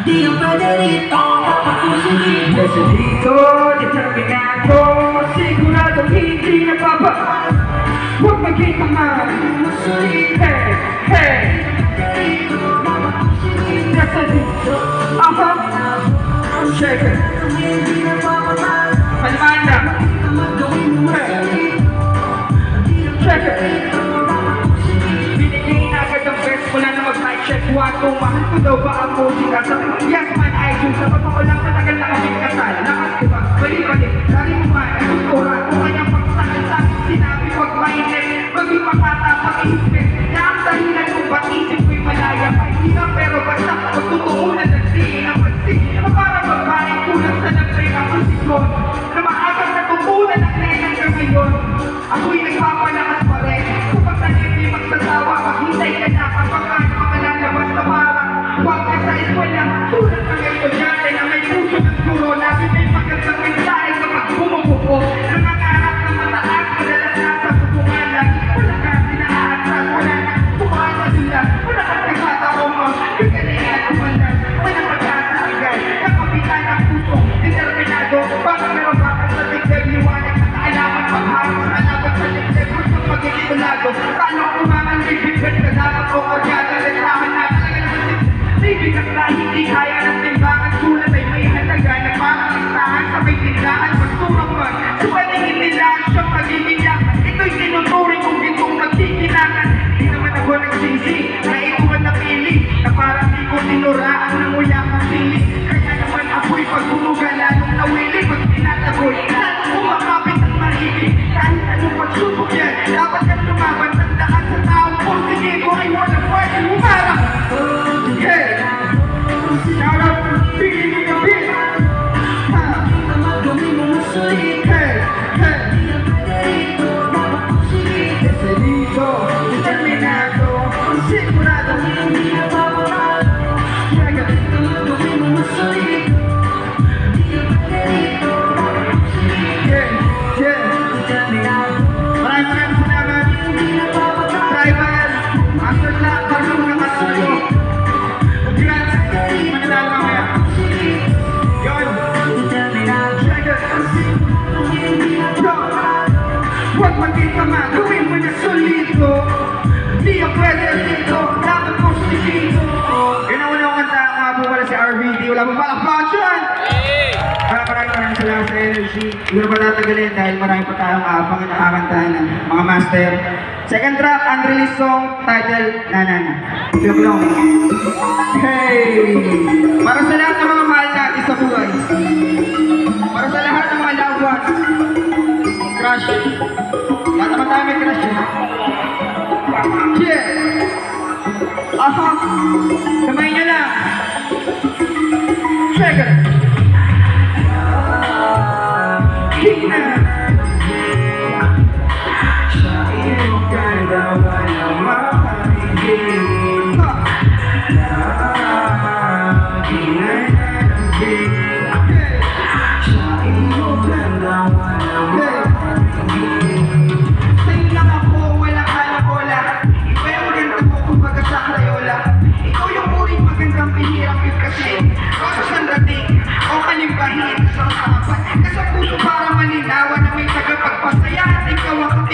Di ang pwede rito, papakusunin. Kasi dito, determinado, siguradong hindi napapaan. Huwag maging mga musulit. Hey, hey. Kasi dito, check it. Palimanda. Check it. Binigay na agad ang best, wala na mag-mic check. Mahal ko daw ba ang musika? Sabi ko, yes man, I do. Sa totoo lang, matagal na kaming kasal. Nakasiba, balik-balik, lari mo man, nagustuhan. Kung kanyang pagsakit, sinabi, huwag mainit, maging makata, pag-ispit. Na ang dahilan kung ba't isip ko'y malaya. Mahirap pero basta, magtutuunan ng tingin ang pagsik. Para magbahay, kulang sa nagpring ang musikon. Na maagang natutunan ang legan ka ngayon. Ako'y nagpapalakas pa rin. Kapag hindi magsasawa, maghintay ka na kapag lalabas na parang huwag ka sa eskwela. Tulad ka ngayon estudyante na may puso ng guro. Lagi may magandang mensahe kapag bumubuko. Nangangarap na mataas, madalas nasa pupungan lang. Wala ka sinaatras, wala ka bukaan sa sila. Wala ka nagkataon mo, kagalingan umalas. Wala pag-asa agad, nakapitan ang puso. Determinado, baka meron bakit sa tigdag liwanag. Kaalaman pagharap sa alaban sa tigdag. Gusto pagkikitulado, tanong umangan bibigyan ka dapat o karyada. Reklaman na talaga naman bibigyan ka hindi kaya ng timbangan. Sulat ay may halaga na parang listahan sa may tindahan. Magturang man, suwalingin nila siyang magigingyak. Ito'y tinuturing kung gintong nagsikilangan. Di naman ako nagsisi na ito ang napili. Na parang di ko tinuraan ng uyak ang sili. Kaya naman ako'y pagbunugan lalong nawili. Pag tinatagoy, lalong kumakapit ang maribig. Kahit anong pagsubok yan, dapat kang lumaban. Tandaan sa taong sige ko ay walang pwede humarap. Hey! Shout out to Biggie the Beat! Hey! Hey! Kasi dito, determinado, sigurado hindi napapapal. Yeah, yeah. Maraming salamat. Tribal, after that, marunong na kasuyo. Congrats, mananalo mamaya. Yun. Check it. Yo. Huwag magkita man, gawin mo na solito. Di ang pwede dito, dapat mo solito. Yun ang unang kanta, mga po pala si RVD. Wala mo palakpakan dyan. Maraming salamat sa energy. Hindi na ba tatagalin dahil marami pa tayong aabang na nakakantahan ng mga master. Second track, unreleased song, title, Nanana. Long. Hey! Para sa lahat ng mga mahal natin sa buhay. Para sa lahat ng mga loved ones. Crush. Lahat naman tayo may crush yun. Yeah! Aha! Kamay nyo lang. Check it!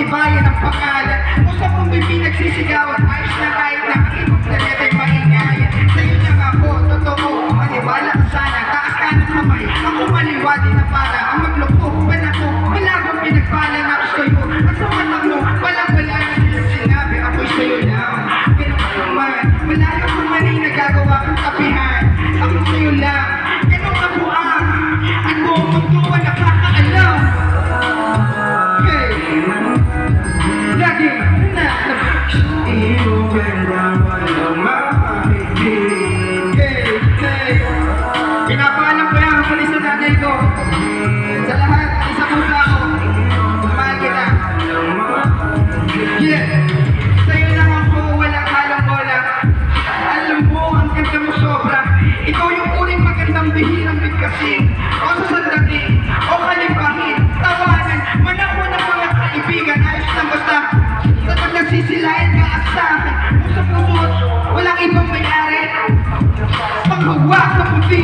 Bayan ang pangalan usap kong bibi nagsisigawan. Ayos na kahit nakikipag na leta'y maingayan. Sa'yo niyang ako, totoo, maniwala ka sana. Taas ka ng kamay, ako maliwadi na para ang magloko. Manako, wala akong pinagpala na ako sa'yo. At sa mata mo, walang-wala na nilang sinabi. Ako'y sa'yo lang, ganun ka naman. Malayo ko man ay nagagawa kong kapihan. Ako sa'yo lang, ganun ako ang ano, mundo ang nakakaalam. Lagi na iyong ganda walang makakigil. Pinapaalam ko yan ang pulis sa nanay ko. Sa lahat, isa pusa ako. Mahal kita. Yeah. Sa'yo lang ako, walang halang-wala. Alam mo, ang ganda mo sobra. Ikaw yung uling magandang bihirang bigkasin. O sa sandating, o kalimbahin. Tawanan, manako ng mga kaibigan. Ayos lang basta. Sa pag nagsisilayan ka at sa akin. Kung sa puso, walang ibang may-ari. Paghawa sa puti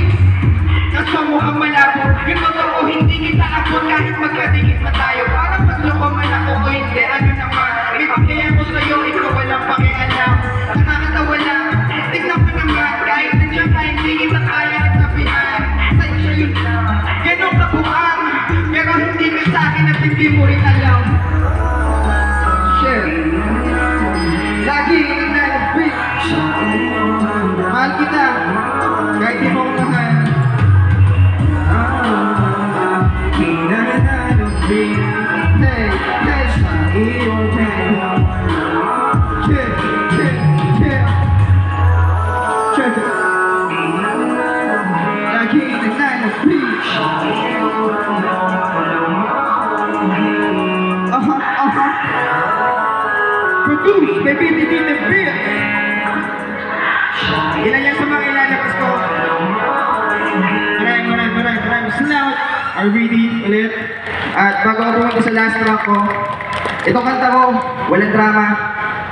nasa mukhang malabo. Yung totoo hindi kita ako kahit magkadikit na tayo. Parang magloko man ako o hindi. Ano naman, ibigay ko sa'yo, ikaw walang pakialam. Nakakatawa lang, tignan ko naman. Kahit nandiyan ka, hindi kita kaya at nabihan. Sa'yo siya yun lang, ganun ka buang. Pero hindi ka sa'kin at hindi mo rin alam. Share lagi nag-beat. Mahal kita kahit di mo ko mahal. Hey, hey, sa iyong pera. Check, check, check. Check it. Lagi nag-beat. Produce, baby, begin the beat. Ilan yan sa mga ilalabas ko. Maraming salamat. Are ready ulit. At bago ako pumunta sa last track ko, itong kanta ko, walang drama.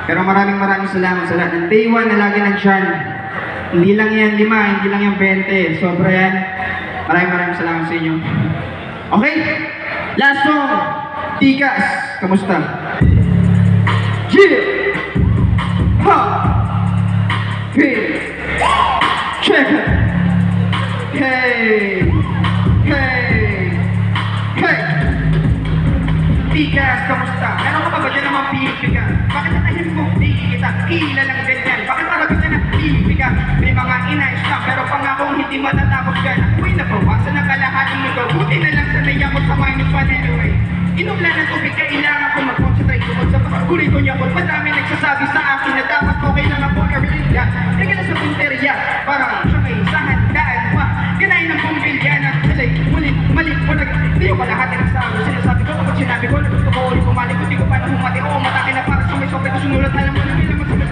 Pero maraming salamat sa lahat ng day 1 na lagi nandyan. Hindi lang yan 5, hindi lang yan 20. Sobra yan. Maraming salamat sa inyo. Okay, last song. Tikas, kamusta? Yeah! Ha! Hey! Check it! Hey! Hey! Hey! Tikas, kamusta? Meron ka ba dyan naman pipi ka? Bakit natahin mo? Di kita kilalang ganyan. Bakit parang ka na pipi ka? May mga inayos ka, pero pangakong hindi matatapos ka. Ako'y nabawasan ang kalahating nito. Buti na lang sanay ako sa minus 1 anyway. Inumla ng tubig, kailangan ko mag-concentrate tungkol sa pagkulit ko niya. Madami nagsasabi sa akin na dapat okay lang ako everyday. Kaya na sa punteriya, parang siya may isahan daan pa. Ganayin ng pumbilya na salay, mali ko hindi ko lahat ng sabi. Sinasabi ko kapag sinabi ko na gusto ko ulit kumalik. Hindi ko pa na humati o matake na para sumisobra ko sinulat. Alam mo na bilang masabi.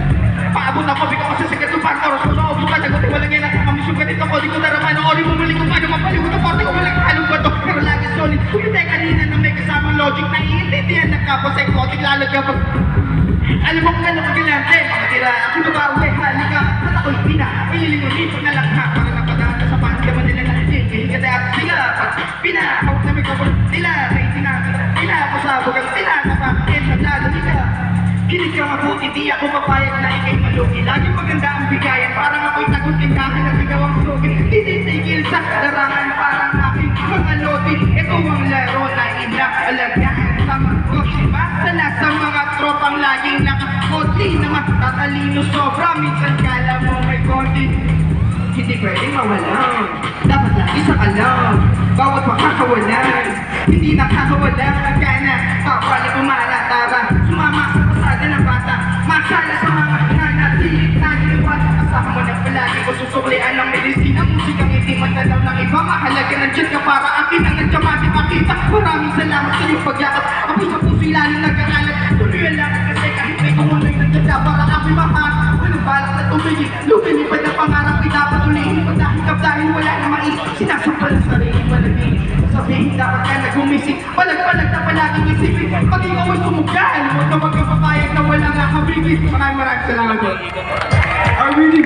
Paabot ako, bigyan ko sa sikat ng parang oras ko. Naubos ka, nagot, walang yan at kami sugat ito ko. Di ko naraman, ori mo muli ko paano mapaliwot ang parte ko walang halong bato. Pero lagi solid. Kung hindi kanina na may kasamang logic na iintindihan ng kapwa-psychotic lalo kapag alam mo kung ano kagilante. Mga tira, ako nabawi, halika. At ako'y ililingunin ko na lang ha. Para napadaan sa pandaman nila na hindi ka dahil sila. Pinahawag na may kapag nila. Kaya sinabi, pinapasabog ang sila. Napakit na lalo nila. Kinig ka mabuti, di ako papayag na ikay malugi. Laging maganda ang bigayan, parang ako'y tagot-tindahan at sigaw ang slogin. Titigil sa larangan, parang aking mga lodi. Ito ang laro na inaalagahan sa mga kosi. Basta na sa mga tropang laging nakakoti na matatalino sobra. Minsan kala mo may konti. Hindi pwedeng mawalan, dapat lagi sa kalam. Bawat makakawalan, hindi nakakawalan. Kaya na, papalit umalatara. Sumama sa pasada ng bata. Masala sa mga nanatilit na ginawa. Kasama mo na palagi ko susuklian ng medisina. Musikang hindi matalaw ng iba. Mahalaga nandiyan ka para akin ang nandiyan makita. Maraming salamat sa iyong pagyakap. Ako sa puso ilalim nag-aalat. Tuloy ang lahat kasi kahit may tumuloy nandiyan ka para ako'y mahal. Walang balak na tumigil. Lumilipad ang pangarap ay dapat ulihin. Pagdahingkap dahil wala na maisip. Sinasampal ang sarili malagin. Sabihin dapat ka nag-umisip. Palag-palag na palaging isipin. Pag ikaw ay sumugal, huwag na magkapapayag na wala nga kabibig. Maraming salamat. Are ready?